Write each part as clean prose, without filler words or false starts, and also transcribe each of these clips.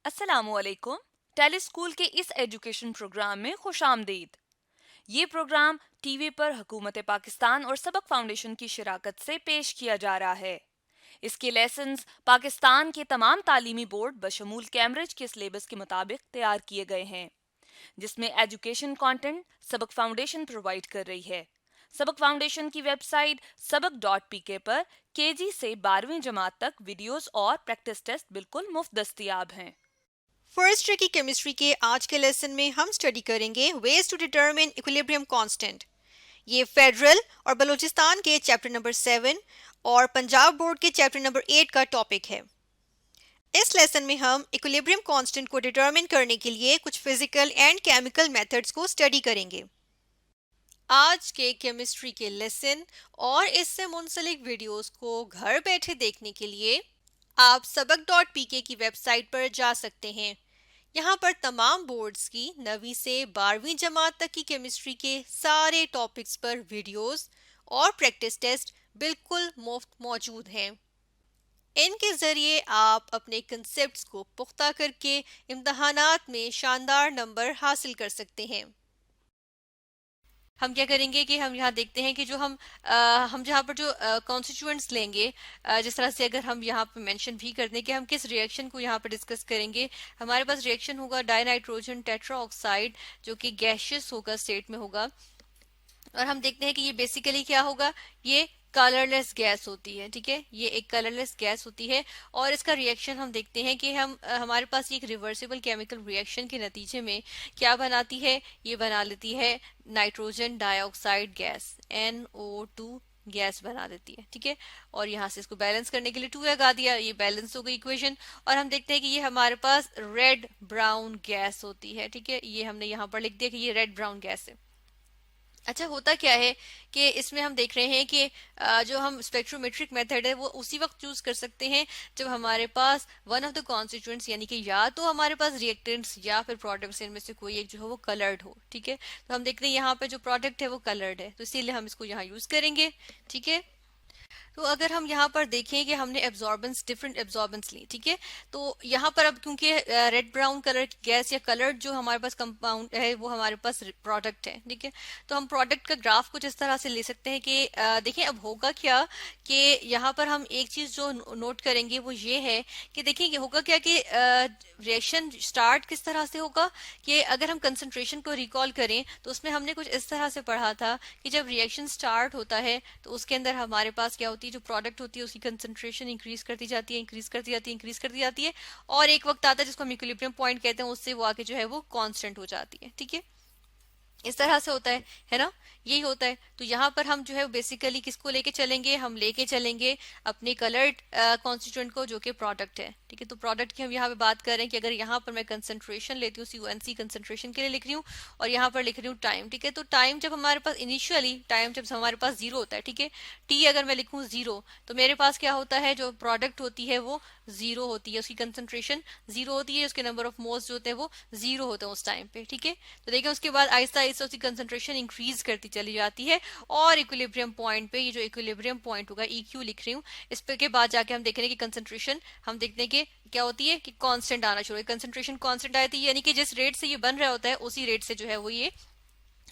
अस्सलामुअलैकुम। Tele school के इस एजुकेशन प्रोग्राम में खुशामदीद। ये प्रोग्राम टीवी पर हुकूमत पाकिस्तान और सबक फाउंडेशन की शिराकत से पेश किया जा रहा है। इसके लेसन्स पाकिस्तान के तमाम तालीमी बोर्ड बशमूल कैम्ब्रिज के सिलेबस के मुताबिक तैयार किए गए हैं, जिसमें एजुकेशन कंटेंट सबक फाउंडेशन प्रोवाइड कर रही है। सबक फाउंडेशन की वेबसाइट सबक.pk पर केजी से 12वीं जमात तक वीडियोस और प्रैक्टिस टेस्ट बिल्कुल मुफ्त दस्तयाब हैं। फर्स्ट ईयर की केमिस्ट्री के आज के लेसन में हम स्टडी करेंगे ways to determine equilibrium constant. ये फेडरल और बलूचिस्तान के चैप्टर नंबर 7 और पंजाब बोर्ड के चैप्टर नंबर 8 का टॉपिक है। इस लेसन में हम इक्विलिब्रियम कांस्टेंट को डिटरमिन करने के लिए कुछ फिजिकल एंड केमिकल मेथड्स को स्टडी करेंगे। आज के केमिस्ट्री के लेसन और इससे मुंसलिक वीडियोस को घर बैठे देखने के लिए आप सबक.pk की वेबसाइट पर जा सकते हैं। यहाँ पर तमाम बोर्ड्स की 9वीं से 12वीं जमात तक की केमिस्ट्री के सारे टॉपिक्स पर वीडियोस और प्रैक्टिस टेस्ट बिल्कुल मुफ्त मौजूद हैं। इनके ज़रिए आप अपने कंसेप्ट्स को पुख्ता करके इम्तहानात में शानदार नंबर हासिल कर सकते हैं। हम क्या करेंगे कि हम यहाँ देखते हैं कि जो हम जहाँ पर जो कॉन्स्टिट्यूएंट्स लेंगे, जिस तरह से अगर हम यहाँ पर मेंशन भी कर दें कि हम किस रिएक्शन को यहाँ पर डिस्कस करेंगे। हमारे पास रिएक्शन होगा डाइनाइट्रोजन टेट्राऑक्साइड, जो कि गैशियस होगा, स्टेट में होगा। और हम देखते हैं कि ये बेसिकली क्या होगा, ये कलरलेस गैस होती है। ठीक है, ये एक कलरलेस गैस होती है और इसका रिएक्शन हम देखते हैं कि हमारे पास एक रिवर्सिबल केमिकल रिएक्शन के नतीजे में क्या बनाती है, ये बना लेती है nitrogen dioxide gas, NO2 gas बना देती है। ठीक है, और यहाँ से इसको बैलेंस करने के लिए 2 लगा दिया, ये बैलेंस हो गई इक्वेशन। और हम देखते हैं कि ये हमारे पास रेड ब्राउन गैस होती है। ठीक है, ये हमने यहाँ पर लिख दिया कि ये रेड ब्राउन गैस है। अच्छा, होता क्या है कि इसमें हम देख रहे हैं कि जो हम स्पेक्ट्रोमेट्रिक मेथड है वो उसी वक्त चूज कर सकते हैं जब हमारे पास वन ऑफ द कॉन्स्टिट्यूएंट्स, यानी कि या तो हमारे पास रिएक्टेंट्स या फिर प्रोडक्ट्स, इनमें से कोई एक जो है वो कलर्ड हो। ठीक है, तो हम देखते हैं यहाँ पे जो प्रोडक्ट है वो कलर्ड है, तो इसीलिए हम इसको यहाँ यूज करेंगे। ठीक है, तो अगर हम यहाँ पर देखें कि हमने एब्जॉर्बेंस, डिफरेंट एब्जॉर्बेंस ली। ठीक है, तो यहाँ पर अब क्योंकि रेड ब्राउन कलर की गैस या कलर्ड जो हमारे पास कंपाउंड है वो हमारे पास प्रोडक्ट है। ठीक है, तो हम प्रोडक्ट का ग्राफ कुछ इस तरह से ले सकते हैं कि देखिए अब होगा क्या कि यहाँ पर हम एक चीज जो नोट करेंगे वो ये है कि देखिए होगा क्या कि रिएक्शन स्टार्ट किस तरह से होगा कि अगर हम कंसंट्रेशन को रिकॉल करें तो उसमें हमने कुछ इस तरह से पढ़ा था कि जब रिएक्शन स्टार्ट होता है तो उसके अंदर हमारे पास क्या होती है, जो प्रोडक्ट होती है उसकी कंसंट्रेशन इंक्रीज करती जाती है, इंक्रीज करती जाती है, इंक्रीज करती जाती है, और एक वक्त आता है जिसको हम इक्विलिब्रियम पॉइंट कहते हैं, उससे वो आके जो है वो कांस्टेंट हो जाती है। ठीक है, इस तरह से होता है ना, यही होता है। तो यहाँ पर हम जो है बेसिकली किसको लेके चलेंगे, हम लेके चलेंगे अपने कलर्ड कॉन्स्टिट्यूएंट को जो कि प्रोडक्ट है। ठीक है, तो प्रोडक्ट की हम यहाँ पे बात कर रहे हैं कि अगर यहाँ पर मैं कंसंट्रेशन लेती हूँ, CONC कंसंट्रेशन के लिए लिख रही हूँ, और यहाँ पर लिख रही हूँ टाइम। ठीक है, तो टाइम जब हमारे पास इनिशियली टाइम जब हमारे पास 0 होता है, ठीक है, T अगर मैं लिखूँ 0, तो मेरे पास क्या होता है, जो प्रोडक्ट होती है वो 0 होती है, उसकी कंसंट्रेशन 0 होती है, उसके नंबर ऑफ मोल्स जो होते हैं वो 0 होते हैं उस टाइम पे। ठीक है, तो देखिए उसके बाद आहिस्ता आहिस्ता उसकी कंसंट्रेशन इंक्रीज करती चली जाती है, और इक्विलिब्रियम पॉइंट पे, ये जो इक्विलिब्रियम पॉइंट होगा, EQ लिख रही हूँ, इस पे के बाद जाके हम देख रहे हैं कि कंसंट्रेशन, हम देखते हैं कि क्या होती है कि कांस्टेंट आना शुरू है, कंसंट्रेशन कांस्टेंट आती है, यानी कि जिस रेट से ये बन रहा होता है उसी रेट से जो है वो ये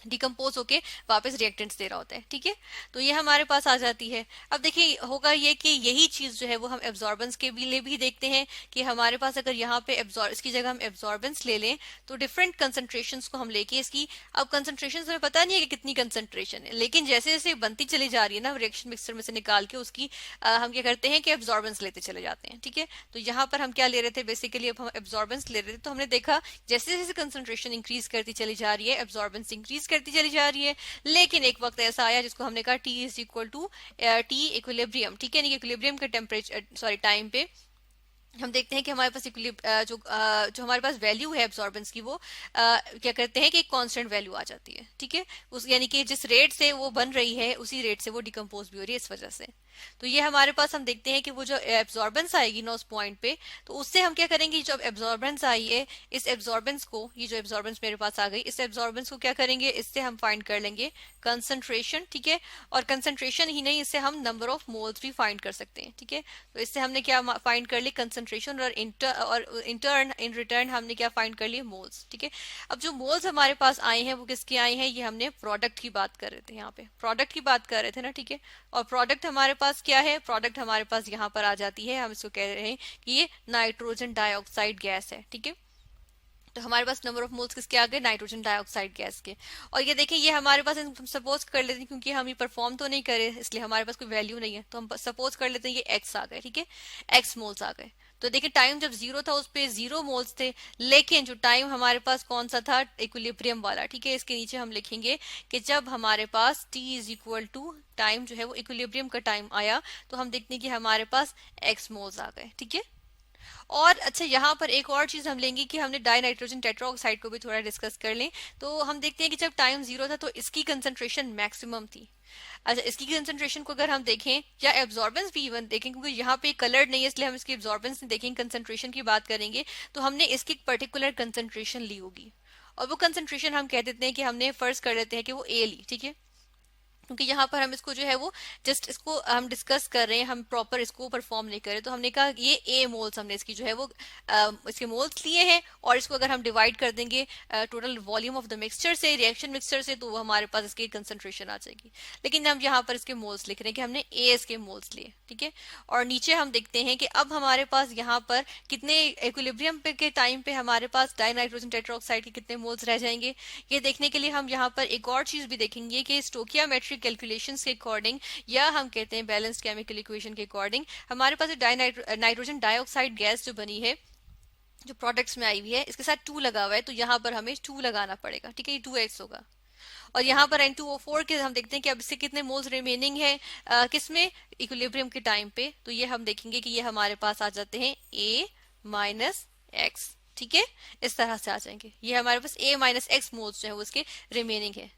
डिकम्पोज होके वापस रिएक्टेंट्स दे रहा होता है। ठीक है, तो ये हमारे पास आ जाती है। अब देखिए होगा ये कि यही चीज जो है वो हम एब्जॉर्बेंस के भी लिए भी देखते हैं कि हमारे पास अगर यहाँ पे इसकी जगह हम एब्जॉर्बेंस ले लें तो डिफरेंट कंसंट्रेशंस को हम लेके इसकी, अब कंसंट्रेशन हमें पता नहीं है कि कितनी कंसंट्रेशन है, लेकिन जैसे जैसे बनती चली जा रही है ना रिएक्शन मिक्सर में से निकाल के उसकी हम क्या करते हैं कि एब्जॉर्बेंस लेते चले जाते हैं। ठीक है, तो यहाँ पर हम क्या ले रहे थे, बेसिकली अब हम एब्जॉर्बेंस ले रहे थे, तो हमने देखा जैसे जैसे कंसंट्रेशन इंक्रीज करती चली जा रही है एब्जॉर्बेंस इंक्रीज करती चली जा रही है, लेकिन एक वक्त ऐसा आया जिसको हमने कहा T is equal to T equilibrium. ठीक है, इक्विलिब्रियम के टेम्परेचर सॉरी टाइम पे हम देखते हैं कि हमारे पास जो हमारे पास वैल्यू है एब्जॉर्बेंस की, वो क्या करते हैं कि एक कांस्टेंट वैल्यू आ जाती है। ठीक है, उस यानी कि जिस रेट से वो बन रही है उसी रेट से वो डिकम्पोज भी हो रही है, इस वजह से। तो ये हमारे पास हम देखते हैं कि वो जो एब्जॉर्बेंस आएगी ना उस पॉइंट पे, तो उससे हम क्या करेंगे, जब एब्जॉर्बेंस आई है इस एब्जॉर्बेंस को, ये जो एब्जॉर्बेंस मेरे पास आ गई, इस एब्जॉर्बेंस को क्या करेंगे, इससे हम फाइंड कर लेंगे कंसंट्रेशन, ठीक है। और कंसंट्रेशन ही नहीं, इससे हम नंबर ऑफ मोल्स भी फाइंड कर सकते हैं, ठीक है। तो इससे हमने क्या फाइंड कर ली, कंसंट्रेशन, और इन रिटर्न हमने क्या फाइंड कर लिए, मोल्स, ठीक है। अब जो मोल्स हमारे पास आए हैं वो किसके आए हैं, ये हमने प्रोडक्ट की बात कर रहे थे, यहाँ पे प्रोडक्ट की बात कर रहे थे ना, ठीक है। और प्रोडक्ट हमारे पास क्या है, प्रोडक्ट हमारे पास यहाँ पर आ जाती है, हम इसको कह रहे हैं कि ये नाइट्रोजन डाइऑक्साइड गैस है, ठीक है। तो हमारे पास नंबर ऑफ मोल्स किसके आ गए, नाइट्रोजन डाइऑक्साइड गैस के। और ये देखिए ये हमारे पास, हम सपोज कर लेते हैं, क्योंकि हम ये परफॉर्म तो नहीं करे इसलिए हमारे पास कोई वैल्यू नहीं है, तो हम सपोज कर लेते हैं ये एक्स आ गए, ठीक है, एक्स मोल्स आ गए। तो देखिए टाइम जब जीरो था उस पे जीरो मोल्स थे, लेकिन जो टाइम हमारे पास कौन सा था, इक्विलिब्रियम वाला, ठीक है। इसके नीचे हम लिखेंगे कि जब हमारे पास t is equal to time जो है वो इक्विलिब्रियम का टाइम आया, तो हम देखते हैं कि हमारे पास एक्स मोल्स आ गए, ठीक है। और अच्छा यहाँ पर एक और चीज हम लेंगे कि हमने डाई नाइट्रोजन टेट्राऑक्साइड को भी थोड़ा डिस्कस कर लें। तो हम देखते हैं कि जब टाइम जीरो था तो इसकी कंसंट्रेशन मैक्सिमम थी। अच्छा इसकी कंसंट्रेशन को अगर हम देखें या एब्जॉर्बेंस भी इवन देखें, क्योंकि यहाँ पे कलर्ड नहीं है इसलिए हम इसकी एब्जॉर्बेंस नहीं देखेंगे, कंसंट्रेशन की बात करेंगे, तो हमने इसकी पर्टिकुलर कंसंट्रेशन ली होगी। और वो कंसंट्रेशन हम कह देते हैं कि हमने फर्ज कर लेते हैं कि वो ए ली, ठीक है। क्योंकि यहाँ पर हम इसको जो है वो जस्ट इसको हम डिस्कस कर रहे हैं, हम प्रॉपर इसको परफॉर्म नहीं कर रहे, तो हमने कहा ये ए मोल्स हमने इसकी जो है वो इसके मोल्स लिए हैं, और इसको अगर हम डिवाइड कर देंगे total volume of the mixture से, रिएक्शन मिक्सचर से, तो हमारे पास इसकी कंसंट्रेशन आ जाएगी। लेकिन हम यहाँ पर इसके मोल्स लिख रहे हैं कि हमने ए इसके मोल्स लिए, ठीक है। और नीचे हम देखते हैं कि अब हमारे पास यहाँ पर कितने इक्विलिब्रियम पे के टाइम पे हमारे पास डाई नाइट्रोजन टेट्राऑक्साइड के कितने मोल्स रह जाएंगे। ये देखने के लिए हम यहाँ पर एक और चीज भी देखेंगे कि स्टोकियोमेट्रिक कैलकुलेशंस के अकॉर्डिंग, या हम कहते हैं बैलेंस्ड केमिकल इक्वेशन के अकॉर्डिंग, हमारे पास नाइट्रोजन डाइऑक्साइड गैस जो बनी है, जो प्रोडक्ट्स में आई हुई है, इसके साथ 2 लगा हुआ है, तो यहाँ पर हमें 2 लगाना पड़ेगा, ठीक है, ये 2x होगा। और यहाँ पर N2O4 के हम देखते हैं कि अब इससे कितने मोल्स रिमेनिंग है किसमें, इक्विलिब्रियम के टाइम पे, तो ये हम देखेंगे कि ये हमारे पास आ जाते हैं A माइनस एक्स, ठीक है, इस तरह से आ जाएंगे। ये हमारे पास A माइनस एक्स मोल्स जो है वो इसके रिमेनिंग है।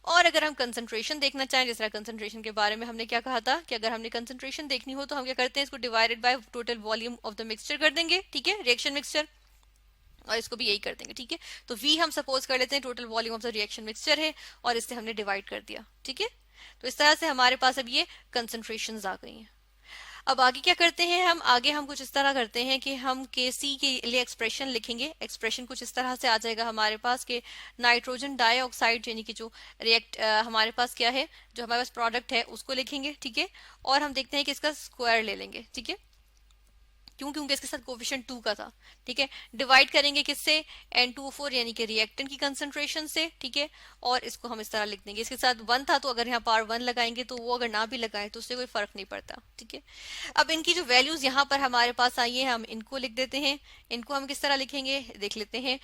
और अगर हम कंसंट्रेशन देखना चाहें, जिस तरह कंसंट्रेशन के बारे में हमने क्या कहा था कि अगर हमने कंसंट्रेशन देखनी हो तो हम क्या करते हैं, इसको divided by total volume of the mixture कर देंगे, ठीक है, रिएक्शन मिक्सचर, और इसको भी यही कर देंगे, ठीक है। तो V हम सपोज कर लेते हैं total volume of the reaction mixture है, और इससे हमने डिवाइड कर दिया, ठीक है। तो इस तरह से हमारे पास अब ये कंसंट्रेशंस आ गई हैं। अब आगे क्या करते हैं, हम कुछ इस तरह करते हैं कि हम Kc के लिए एक्सप्रेशन लिखेंगे। एक्सप्रेशन कुछ इस तरह से आ जाएगा हमारे पास कि नाइट्रोजन डाइऑक्साइड यानी कि जो हमारे पास क्या है, जो हमारे पास प्रोडक्ट है उसको लिखेंगे, ठीक है। और हम देखते हैं कि इसका स्क्वायर ले लेंगे, ठीक है, क्योंकि इसके साथ कोफिशिएंट 2 का था, ठीक है। डिवाइड करेंगे किससे, N2O4 यानी कि रिएक्टेंट की कंसंट्रेशन से, ठीक है। और इसको हम इस तरह लिख देंगे, इसके साथ 1 था तो अगर यहाँ पावर 1 लगाएंगे तो वो अगर ना भी लगाए तो उससे कोई फर्क नहीं पड़ता, ठीक है। अब इनकी जो वैल्यूज यहाँ पर हमारे पास आई है, हम इनको लिख देते हैं। इनको हम किस तरह लिखेंगे देख लेते हैं।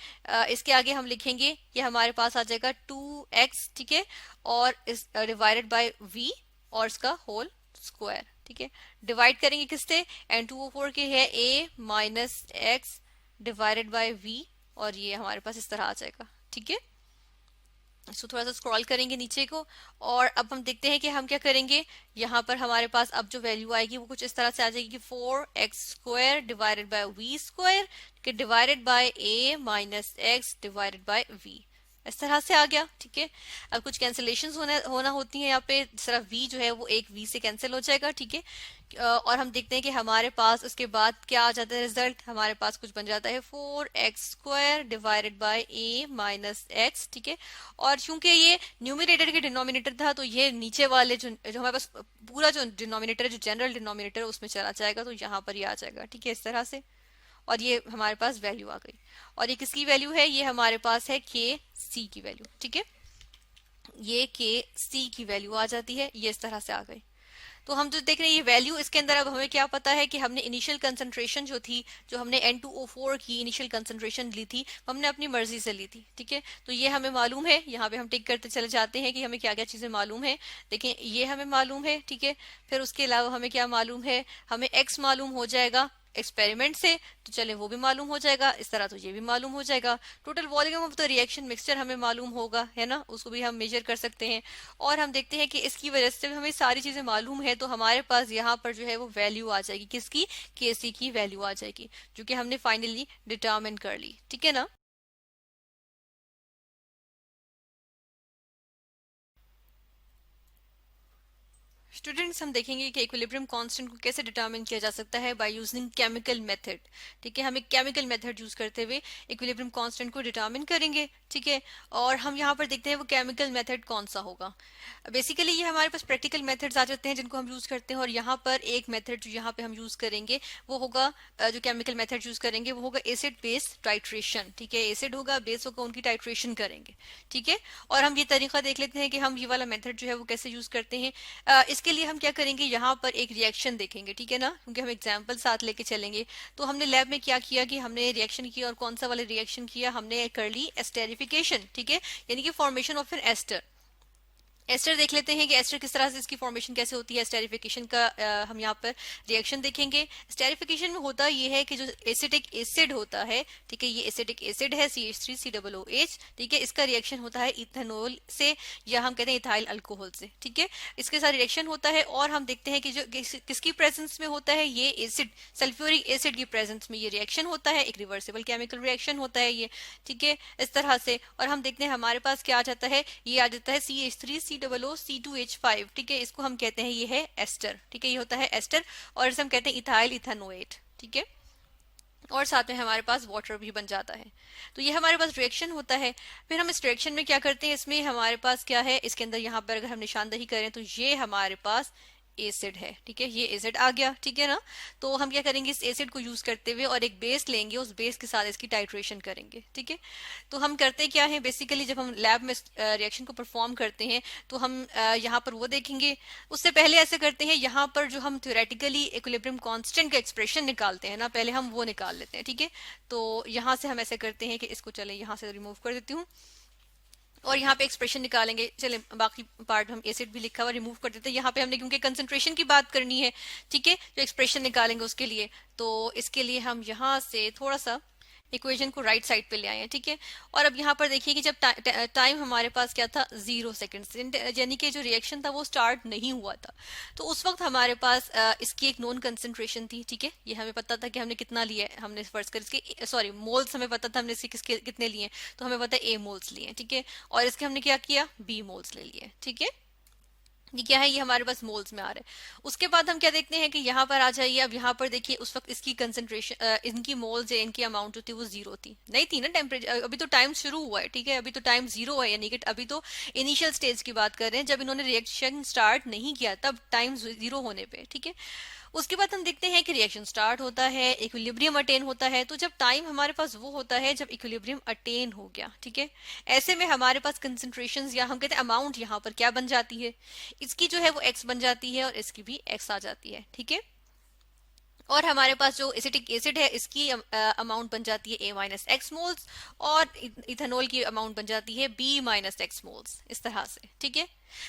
इसके आगे हम लिखेंगे, ये हमारे पास आ जाएगा 2x, ठीक है, और इस डिवाइडेड बाय v, और इसका होल स्क्वायर, ठीक है। डिवाइड करेंगे किससे, N2O4 के है A minus x divided by V, और ये हमारे पास इस तरह आ जाएगा, ठीक है। इसको थोड़ा सा स्क्रॉल करेंगे नीचे को, और अब हम देखते हैं कि हम क्या करेंगे। यहाँ पर हमारे पास अब जो वैल्यू आएगी वो कुछ इस तरह से आ जाएगी कि 4x square divided by v square divided by A minus x divided by V, इस तरह से आ गया, ठीक है। अब कुछ कैंसिलेशंस होना होती हैं यहाँ पे, जिस तरह v जो है वो एक v से कैंसिल हो जाएगा, ठीक है। और हम देखते हैं कि हमारे पास उसके बाद क्या आ जाता है रिजल्ट, हमारे पास कुछ बन जाता है 4x square divided by A minus x, ठीक है। और चूंकि ये न्यूमिनेटर के डिनोमिनेटर था तो ये नीचे वाले जो हमारे पास पूरा जो डिनोमिनेटर है, जो जनरल डिनोमिनेटर है उसमें चला जाएगा, तो यहाँ पर ये आ जाएगा, ठीक है, इस तरह से। और ये हमारे पास वैल्यू आ गई, और ये किसकी वैल्यू है, ये हमारे पास है Kc की वैल्यू, ठीक है। ये Kc की वैल्यू आ जाती है, ये इस तरह से आ गई। तो हम जो देख रहे हैं ये वैल्यू, इसके अंदर अब हमें क्या पता है कि हमने इनिशियल कंसंट्रेशन जो थी, जो हमने N2O4 की इनिशियल कंसंट्रेशन ली थी, हमने अपनी मर्जी से ली थी, ठीक है। तो ये हमें मालूम है, यहाँ पे हम टिक करते चले जाते हैं कि हमें क्या क्या चीजें मालूम है। देखें ये हमें मालूम है, ठीक है। फिर उसके अलावा हमें क्या मालूम है, हमें x मालूम हो जाएगा, एक्सपेरिमेंट से, तो चले वो भी मालूम हो जाएगा, इस तरह तो ये भी मालूम हो जाएगा। Total volume of the reaction mixture हमें मालूम होगा, है ना, उसको भी हम मेजर कर सकते हैं। और हम देखते हैं कि इसकी वजह से हमें सारी चीजें मालूम है, तो हमारे पास यहाँ पर जो है वो वैल्यू आ जाएगी, किसकी, केसी की वैल्यू आ जाएगी, जो कि हमने फाइनली डिटरमिन कर ली, ठीक है ना। स्टूडेंट्स, हम देखेंगे कि इक्विलिब्रियम कांस्टेंट को कैसे डिटरमिन किया जा सकता है बाय यूजिंग केमिकल मेथड। ठीक है, हम एक केमिकल मेथड यूज करते हुए इक्विलिब्रियम कांस्टेंट को डिटरमिन करेंगे। ठीक है, और हम यहाँ पर देखते हैं वो केमिकल मेथड कौन सा होगा। बेसिकली ये हमारे पास प्रैक्टिकल मेथड्स आ जाते हैं जिनको हम यूज करते हैं, और यहाँ पर एक मेथड जो यहाँ पे हम यूज करेंगे वो होगा, जो केमिकल मेथड यूज करेंगे वो होगा एसिड बेस टाइट्रेशन। ठीक है, एसिड होगा, बेस होगा, उनकी टाइट्रेशन करेंगे। ठीक है, और हम ये तरीका देख लेते हैं कि हम ये वाला मेथड जो है वो कैसे यूज करते हैं। इसके लिए हम क्या करेंगे, यहाँ पर एक रिएक्शन देखेंगे, ठीक है ना, क्योंकि हम एग्जाम्पल साथ लेके चलेंगे। तो हमने लैब में क्या किया कि हमने रिएक्शन किया, और कौन सा वाला रिएक्शन किया, हमने कर ली एस्टेरिफिकेशन। ठीक है, यानी कि formation of an ester. Ester देख लेते हैं कि एस्टर किस तरह से, इसकी फॉर्मेशन कैसे होती है। स्टेरिफिकेशन का हम यहाँ पर रिएक्शन देखेंगे। स्टेरिफिकेशन में होता ये है कि जो एसिडिक एसिड होता है, ठीक है, ये एसिडिक एसिड है CH3COOH, ठीक है, इसका रिएक्शन होता है इथेनॉल से, या हम कहते हैं इथाइल अल्कोहल से। ठीक है, इसके साथ रिएक्शन होता है, और हम देखते हैं कि जो किसकी प्रेजेंस में होता है, ये एसिड, सल्फ्यूरिक एसिड की प्रेजेंस में ये रिएक्शन होता है, एक रिवर्सिबल केमिकल रिएक्शन होता है ये। ठीक है, इस तरह से, और हम देखते हैं हमारे पास क्या आ जाता है, ये आ जाता है CH3COOC2H5। ठीक है, इसको हम कहते हैं ये है एस्टर। ठीक है, ये होता है एस्टर, और इसे हम कहते हैं इथाइल इथेनोएट। ठीक है, और साथ में हमारे पास वाटर भी बन जाता है। तो ये हमारे पास रिएक्शन होता है। फिर हम इस रिएक्शन में क्या करते हैं, इसमें हमारे पास क्या है, इसके अंदर यहाँ पर अगर हम निशानदही करें तो ये हमारे पास एसिड है। ठीक है, ये एसिड आ गया, ठीक है ना। तो हम क्या करेंगे, इस एसिड को यूज करते हुए और एक बेस लेंगे, उस बेस के साथ इसकी टाइट्रेशन करेंगे। ठीक है, तो हम करते क्या है, बेसिकली जब हम लैब में रिएक्शन को परफॉर्म करते हैं तो हम यहाँ पर वो देखेंगे। उससे पहले ऐसे करते हैं, यहाँ पर जो हम थ्योरेटिकली इक्विलिब्रियम कांस्टेंट का एक्सप्रेशन निकालते हैं ना, पहले हम वो निकाल लेते हैं। ठीक है, तो यहाँ से हम ऐसे करते हैं कि इसको चले यहाँ से रिमूव कर देती हूँ, और यहाँ पे एक्सप्रेशन निकालेंगे। चले बाकी पार्ट हम एसिड भी लिखा हुआ रिमूव कर देते हैं। यहाँ पे हमने क्योंकि कंसंट्रेशन की बात करनी है, ठीक है, जो एक्सप्रेशन निकालेंगे उसके लिए, तो इसके लिए हम यहाँ से थोड़ा सा इक्वेशन को राइट साइड पे ले आए हैं। ठीक है, और अब यहाँ पर देखिए कि जब टाइम हमारे पास क्या था, 0 सेकेंड, यानी कि जो रिएक्शन था वो स्टार्ट नहीं हुआ था, तो उस वक्त हमारे पास इसकी एक नॉन कंसंट्रेशन थी। ठीक है, ये हमें पता था कि हमने कितना लिया है, हमने फर्ज कर इसके सॉरी मोल्स हमें पता था हमने इसके किसके कितने लिए, तो हमें पता है A मोल्स लिए। ठीक है, और इसके हमने क्या किया, B मोल्स ले लिए। ठीक है, ये क्या है, ये हमारे पास मोल्स में आ रहा है। उसके बाद हम क्या देखते हैं कि यहाँ पर आ जाइए, अब यहाँ पर देखिए उस वक्त इसकी कंसंट्रेशन, इनकी मोल्स या इनकी अमाउंट जो थी वो 0 थी, नहीं थी ना टेम्परेचर, अभी तो टाइम शुरू हुआ है। ठीक है, अभी तो टाइम 0 है, यानी कि अभी तो इनिशियल स्टेज की बात कर रहे हैं, जब इन्होंने रिएक्शन स्टार्ट नहीं किया तब टाइम 0 होने पे। ठीक है, उसके बाद हम देखते हैं कि रिएक्शन स्टार्ट होता है, इक्विलिब्रियम अटेन होता है। तो जब टाइम हमारे पास वो होता है जब इक्विलिब्रियम अटेन हो गया, ठीक है, ऐसे में हमारे पास कंसंट्रेशन या हम कहते हैं अमाउंट यहाँ पर क्या बन जाती है, इसकी जो है वो एक्स बन जाती है, और इसकी भी एक्स आ जाती है। ठीक है, और हमारे पास जो एसिटिक एसिड है इसकी अमाउंट बन जाती है A-X मोल्स, और इथेनॉल की अमाउंट बन जाती है B-X मोल्स, इस तरह से। ठीक है,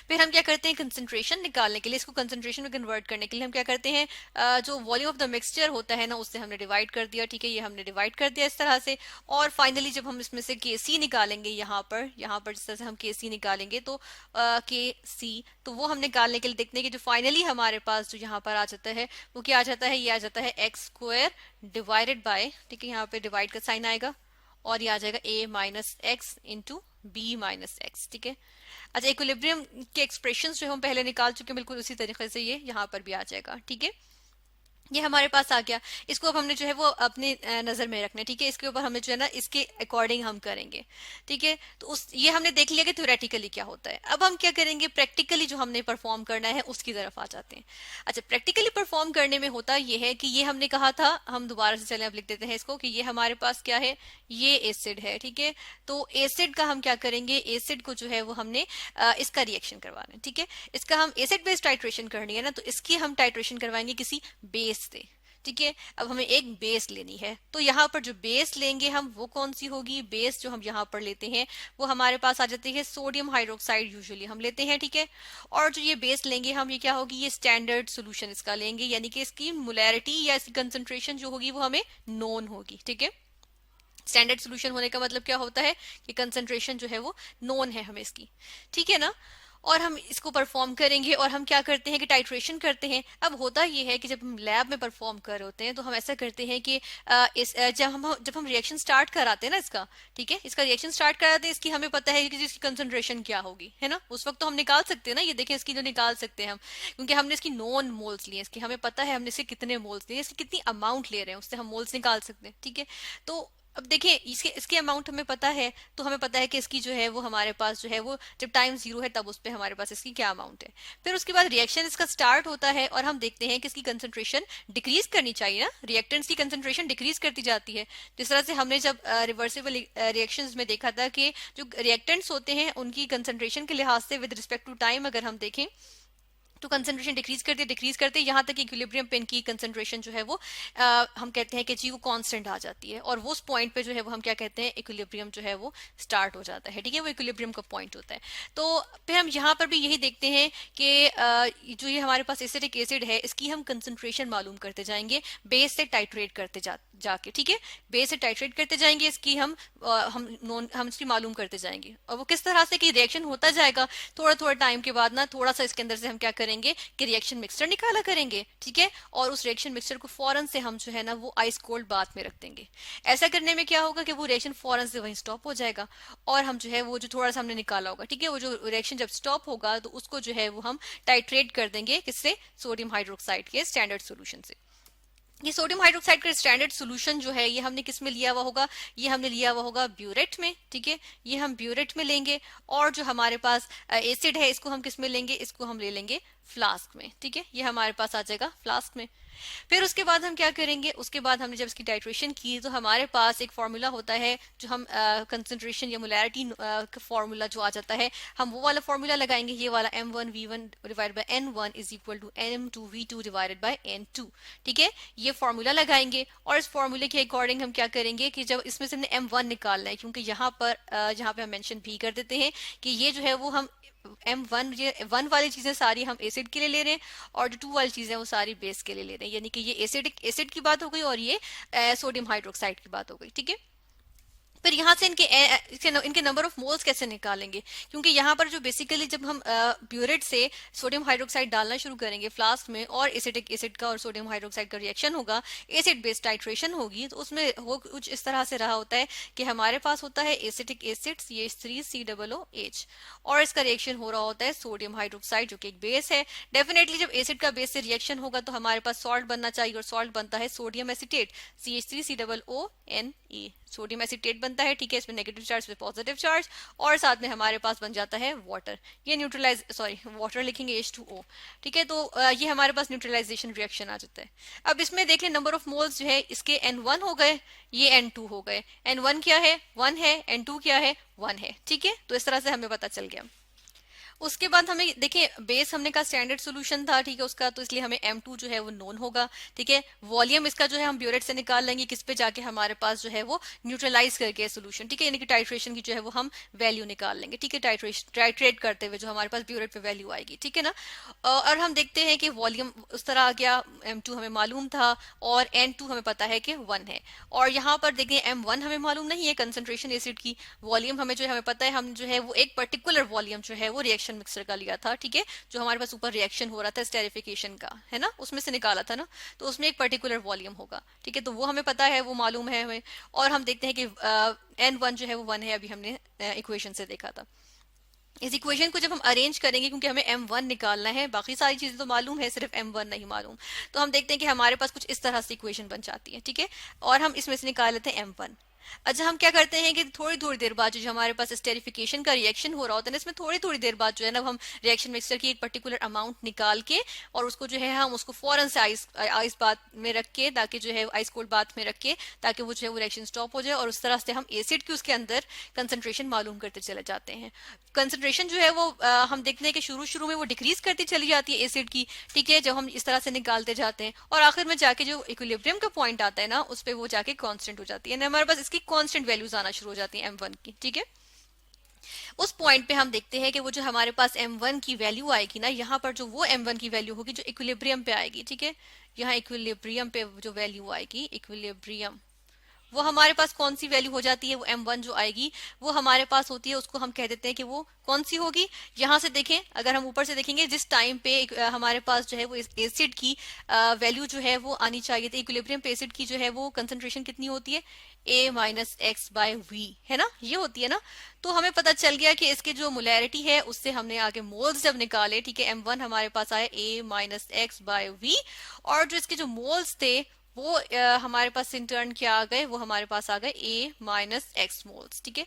फिर हम क्या करते हैं, कंसंट्रेशन निकालने के लिए, इसको कंसंट्रेशन में कन्वर्ट करने के लिए हम क्या करते हैं, जो वॉल्यूम ऑफ द मिक्सचर होता है ना, उससे हमने डिवाइड कर दिया। ठीक है, ये हमने डिवाइड कर दिया इस तरह से, और फाइनली जब हम इसमें से Kc निकालेंगे, यहाँ पर जिस तरह से हम Kc निकालेंगे, तो Kc, तो वो हम निकालने के लिए देखते हैं कि जो फाइनली हमारे पास जो यहाँ पर आ जाता है वो क्या आ जाता है, ये आ जाता है x² डिवाइडेड बाय, ठीक है, यहाँ पे डिवाइड का साइन आएगा, और ये आ जाएगा A-X इंटू B-X। ठीक है, अच्छा, इक्विलिब्रियम के एक्सप्रेशंस जो हम पहले निकाल चुके हैं, बिल्कुल उसी तरीके से ये यहाँ पर भी आ जाएगा। ठीक है, ये हमारे पास आ गया। इसको अब हमने जो है वो अपने नजर में रखना है। ठीक है, इसके ऊपर हमें जो है ना इसके अकॉर्डिंग हम करेंगे। ठीक है, तो उस ये हमने देख लिया कि थ्योरेटिकली क्या होता है। अब हम क्या करेंगे, प्रैक्टिकली जो हमने परफॉर्म करना है उसकी तरफ आ जाते हैं। अच्छा, प्रैक्टिकली परफॉर्म करने में होता ये है कि ये हमने कहा था, हम दोबारा से चले अब लिख देते हैं इसको, कि ये हमारे पास क्या है, ये एसिड है। ठीक है, तो एसिड का हम क्या करेंगे, एसिड को जो है वो हमने इसका रिएक्शन करवाना है। ठीक है, इसका हम एसिड बेस्ड टाइट्रेशन करनी है ना, तो इसकी हम टाइट्रेशन करवाएंगे किसी बेस से। ठीक है। अब हमें एक बेस लेनी है, तो यहाँ पर जो बेस लेंगे हम वो कौन सी होगी? बेस जो हम यहाँ पर लेते हैं वो हमारे पास आ जाती है सोडियम हाइड्रोक्साइड, यूजुअली हम लेते हैं, ठीक है। और जो ये बेस लेंगे हम, ये क्या होगी? ये स्टैंडर्ड सोल्यूशन इसका लेंगे, यानी कि इसकी मोलैरिटी या इसकी कंसंट्रेशन जो होगी वो हमें नोन होगी, ठीक है। स्टैंडर्ड सोल्यूशन होने का मतलब क्या होता है कि कंसंट्रेशन जो है वो नोन है हमें इसकी, ठीक है ना। और हम इसको परफॉर्म करेंगे और हम क्या करते हैं कि टाइट्रेशन करते हैं। अब होता ये है कि जब हम लैब में परफॉर्म कर रहे होते हैं तो हम ऐसा करते हैं कि जब हम रिएक्शन स्टार्ट कराते हैं ना इसका, ठीक है, इसका रिएक्शन स्टार्ट कराते हैं, इसकी हमें पता है कि इसकी कंसंट्रेशन क्या होगी, है ना। उस वक्त तो हम निकाल सकते हैं ना, ये देखें इसकी जो निकाल सकते हैं हम, क्योंकि हमने इसकी नॉन मोल्स लिए, इसकी हमें पता है हमने इसके कितने मोल्स लिए, इसकी कितनी अमाउंट ले रहे हैं, उससे हम मोल्स निकाल सकते हैं, ठीक है। तो अब देखिए इसके अमाउंट हमें पता है, तो हमें पता है कि इसकी जो है वो हमारे पास जो है वो जब टाइम 0 है तब उस पर हमारे पास इसकी क्या अमाउंट है। फिर उसके बाद रिएक्शन इसका स्टार्ट होता है और हम देखते हैं कि इसकी कंसंट्रेशन डिक्रीज करनी चाहिए ना, रिएक्टेंट्स की कंसंट्रेशन डिक्रीज करती जाती है। जिस तरह से हमने जब रिवर्सिबल रिएक्शंस में देखा था कि जो रिएक्टेंट्स होते हैं उनकी कंसंट्रेशन के लिहाज से विद रिस्पेक्ट टू टाइम अगर हम देखें तो कंसंट्रेशन डिक्रीज करते यहाँ तक इक्विलिब्रियम पे इनकी कंसंट्रेशन जो है वो हम कहते हैं कि जी वो कांस्टेंट आ जाती है, और वो उस पॉइंट पे जो है वो हम क्या कहते हैं, इक्विलिब्रियम जो है वो स्टार्ट हो जाता है, ठीक है, वो इक्विलिब्रियम का पॉइंट होता है। तो फिर हम यहाँ पर भी यही देखते हैं कि जो ये हमारे पास एसिटिक एसिड है इसकी हम कंसंट्रेशन मालूम करते जाएंगे बेस से टाइट्रेट करते जाके, ठीक है, बेस से टाइट्रेट करते जाएंगे, इसकी हम इसकी मालूम करते जाएंगे। और वो किस तरह से कि रिएक्शन होता जाएगा, थोड़ा थोड़ा टाइम के बाद ना थोड़ा सा इसके अंदर से हम क्या करेंगे कि रिएक्शन मिक्सचर निकाला करेंगे, ठीक है, और उस रिएक्शन मिक्सचर को फौरन से हम जो है ना वो आइस कोल्ड बाथ में रख देंगे। ऐसा करने में क्या होगा कि वो रिएक्शन फौरन से वहीं स्टॉप हो जाएगा, और हम जो है वो जो थोड़ा सा हमने निकाला होगा, ठीक है, वो जो रिएक्शन जब स्टॉप होगा तो उसको जो है वो हम टाइट्रेट कर देंगे किससे? सोडियम हाइड्रोक्साइड के स्टैंडर्ड सोल्यूशन से। ये सोडियम हाइड्रोक्साइड का स्टैंडर्ड सोल्यूशन जो है ये हमने किस में लिया हुआ होगा? ये हमने लिया हुआ होगा ब्यूरेट में, ठीक है, ये हम ब्यूरेट में लेंगे। और जो हमारे पास एसिड है इसको हम किस में लेंगे? इसको हम ले लेंगे फ्लास्क में, ठीक है, ये हमारे पास आ जाएगा फ्लास्क में। फिर उसके बाद हम क्या करेंगे? उसके बाद हमने जब इसकी टाइट्रेशन की तो हमारे पास एक फॉर्मूला होता है जो हम कंसंट्रेशन या मोलैरिटी का फॉर्मूला जो आ जाता है, हम वो वाला फॉर्मूला लगाएंगे, ये वाला m1v1 divided by n1 is equal to m2v2 divided by n2, ठीक है, ये फॉर्मूला लगाएंगे। और इस फॉर्मूले के अकॉर्डिंग हम क्या करेंगे कि जब इसमें से हमने m1 निकालना है, क्योंकि यहाँ पे हम मेंशन भी कर देते हैं कि ये जो है वो हम M1 ये 1 वाली चीजें सारी हम एसिड के लिए ले रहे हैं, और जो 2 वाली चीजें वो सारी बेस के लिए ले रहे हैं, यानी कि ये एसिड की बात हो गई और ये सोडियम हाइड्रोक्साइड की बात हो गई, ठीक है। फिर यहाँ से इनके नंबर ऑफ मोल्स कैसे निकालेंगे? क्योंकि यहाँ पर जो बेसिकली जब हम ब्यूरेट से सोडियम हाइड्रोक्साइड डालना शुरू करेंगे फ्लास्क में, और एसिटिक एसिड का और सोडियम हाइड्रोक्साइड का रिएक्शन होगा, एसिड बेस्ड टाइट्रेशन होगी, तो उसमें वो कुछ इस तरह से रहा होता है कि हमारे पास होता है एसिटिक एसिड CH3COOH, और इसका रिएक्शन हो रहा होता है सोडियम हाइड्रोक्साइड जो कि एक बेस है। डेफिनेटली जब एसिड का बेस से रिएक्शन होगा तो हमारे पास सॉल्ट बनना चाहिए, और सॉल्ट बनता है sodium acetate CH3COONE, sodium acetate बनता है, ठीक है, इसमें नेगेटिव चार्ज पे पॉजिटिव चार्ज, और साथ में हमारे पास बन जाता है वाटर, ये वाटर लिखेंगे H2O, ठीक है। तो ये हमारे पास न्यूट्रलाइजेशन रिएक्शन आ जाता है। अब इसमें देख लें नंबर ऑफ मोल्स जो है इसके N1 हो गए, ये N2 हो गए। N1 क्या है? 1 है। N2 क्या है? 1 है, ठीक है। तो इस तरह से हमें पता चल गया। उसके बाद हमें देखिए बेस हमने का स्टैंडर्ड सोल्यूशन था, ठीक है, उसका, तो इसलिए हमें M2 जो है वो नोन होगा, ठीक है। वॉल्यूम इसका जो है हम ब्यूरेट से निकाल लेंगे, किस पे जाके हमारे पास जो है वो न्यूट्रलाइज करके सोल्यूशन, ठीक है, यानी कि टाइट्रेशन की जो है वो हम वैल्यू निकाल लेंगे, ठीक है, टाइट्रेट करते हुए जो हमारे पास ब्यूरेट पे वैल्यू आएगी, ठीक है ना। और हम देखते हैं कि वॉल्यूम उस तरह आ गया, M2 हमें मालूम था और N2 हमें पता है कि 1 है। और यहाँ पर देखिए M1 हमें मालूम नहीं है कंसंट्रेशन एसिड की, वॉल्यूम हमें जो है हमें पता है, हम जो है वो एक पर्टिकुलर वॉल्यूम जो है वो रिएक्शन मिक्सर का लिया था, ठीक है, जो हमारे पास ऊपर रिएक्शन हो रहा था स्टेरिफिकेशन का, है ना, उसमें से निकाला था ना, तो उसमें एक पर्टिकुलर वॉल्यूम होगा, ठीक है, तो वो हमें पता है, वो मालूम है हमें। और हम देखते हैं कि N1 जो है वो 1 है, अभी हमने इक्वेशन से देखा था। इस इक्वेशन को जब हम अरेंज करेंगे, क्योंकि हमें M1 निकालना है, बाकी सारी चीजें तो मालूम है, सिर्फ M1 नहीं मालूम, तो हम देखते हैं कि हमारे पास कुछ इस तरह से इक्वेशन बन जाती है, ठीक है। और हम इसमें से निकाल लेते हैं M1। अच्छा, हम क्या करते हैं कि थोड़ी थोड़ी देर बाद जो हमारे पास स्टेरिफिकेशन का रिएक्शन हो रहा होता है ना, इसमें थोड़ी थोड़ी देर बाद जो है ना हम रिएक्शन मिक्सचर की एक पर्टिकुलर अमाउंट निकाल के और उसको जो है हम उसको फौरन से आइस आइस बात में रख के, ताकि जो है आइस कोल्ड बात में रख के, ताकि वो जो है वो रिएक्शन स्टॉप हो जाए, और उस तरह से हम एसिड की उसके अंदर कंसंट्रेशन मालूम करते चले जाते हैं। कंसंट्रेशन जो है वो हम देखते हैं कि शुरू शुरू में वो डिक्रीज करती चली जाती है एसिड की, ठीक है, जब हम इस तरह से निकालते जाते हैं, और आखिर में जाके जो इक्विलिब्रियम का पॉइंट आता है ना, उस पे वो जाके कांस्टेंट हो जाती है, यानी हमारे पास इसकी कांस्टेंट वैल्यूज आना शुरू हो जाती है M1 की, ठीक है। उस पॉइंट पे हम देखते हैं कि वो जो हमारे पास M1 की वैल्यू आएगी ना, यहाँ पर जो वो M1 की वैल्यू होगी जो इक्विलिब्रियम पे आएगी, ठीक है, यहाँ इक्विलिब्रियम पे जो वैल्यू आएगी, इक्विलिब्रियम, वो हमारे पास कौन सी वैल्यू हो जाती है, वो M1 जो आएगी वो हमारे पास होती है, उसको हम कह देते हैं कि वो कौन सी होगी। यहाँ से देखें, अगर हम ऊपर से देखेंगे, जिस टाइम पे हमारे पास जो है वो एसिड की वैल्यू जो है वो आनी चाहिए थी, इक्विलिब्रियम पे एसिड की जो है वो कंसंट्रेशन कितनी होती है, A-X/V, है ना, ये होती है ना। तो हमें पता चल गया कि इसके जो मोलैरिटी है उससे हमने आगे मोल्स जब निकाले, ठीक है, M1 हमारे पास आया A-X/V, और जो इसके जो मोल्स थे वो हमारे पास इन टर्न क्या आ गए, वो हमारे पास आ गए A-X मोल्स, ठीक है।